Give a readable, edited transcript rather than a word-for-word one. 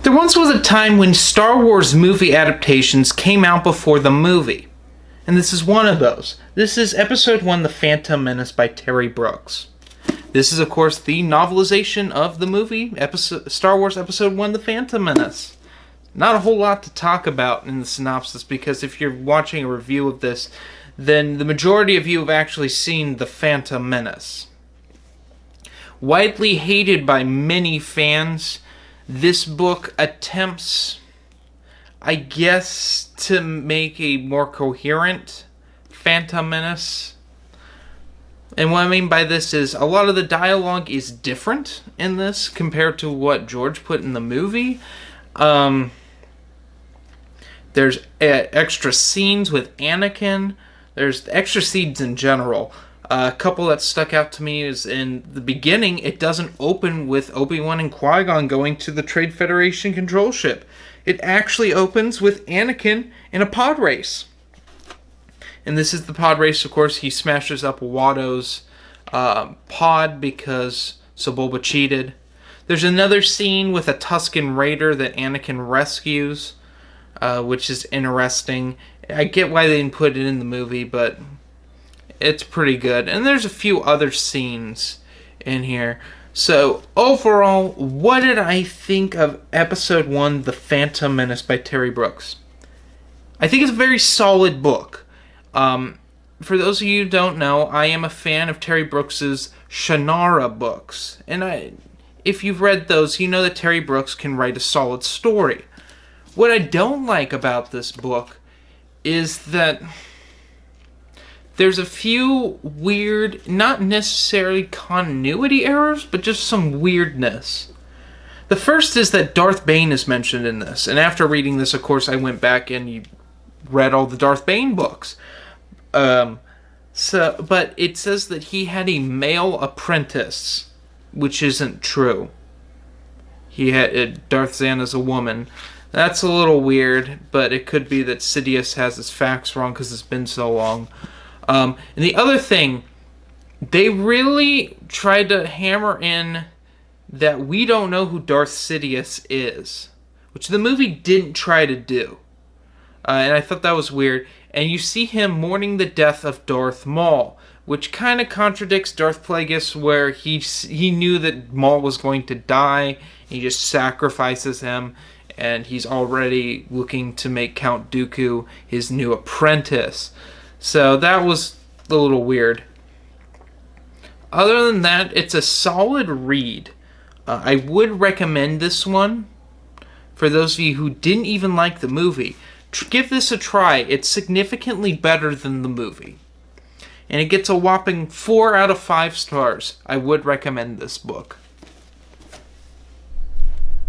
There once was a time when Star Wars movie adaptations came out before the movie. And this is one of those. This is Episode 1, The Phantom Menace by Terry Brooks. This is, of course, the novelization of the movie, Star Wars Episode 1, The Phantom Menace. Not a whole lot to talk about in the synopsis, because if you're watching a review of this, then the majority of you have actually seen The Phantom Menace. Widely hated by many fans, this book attempts, I guess, to make a more coherent Phantom Menace. And what I mean by this is a lot of the dialogue is different in this compared to what George put in the movie. There's extra scenes with Anakin. There's extra scenes in general. A couple that stuck out to me is in the beginning, it doesn't open with Obi-Wan and Qui-Gon going to the Trade Federation control ship. It actually opens with Anakin in a pod race. And this is the pod race, of course. He smashes up Watto's pod because Sebulba cheated. There's another scene with a Tusken Raider that Anakin rescues, which is interesting. I get why they didn't put it in the movie, but it's pretty good. And there's a few other scenes in here. So, overall, what did I think of Episode 1, The Phantom Menace by Terry Brooks? I think it's a very solid book. For those of you who don't know, I am a fan of Terry Brooks's Shannara books. And if you've read those, you know that Terry Brooks can write a solid story. What I don't like about this book is that there's a few weird, not necessarily continuity errors, but just some weirdness. The first is that Darth Bane is mentioned in this. And after reading this, of course, I went back and read all the Darth Bane books. But it says that he had a male apprentice, which isn't true. He had Darth Zan as a woman. That's a little weird, but it could be that Sidious has his facts wrong because it's been so long. And the other thing, they really tried to hammer in that we don't know who Darth Sidious is, which the movie didn't try to do. And I thought that was weird. And you see him mourning the death of Darth Maul, which kind of contradicts Darth Plagueis, where he knew that Maul was going to die, and he just sacrifices him, and he's already looking to make Count Dooku his new apprentice. So that was a little weird. Other than that, it's a solid read. I would recommend this one for those of you who didn't even like the movie. Give this a try. It's significantly better than the movie. And it gets a whopping 4 out of 5 stars. I would recommend this book.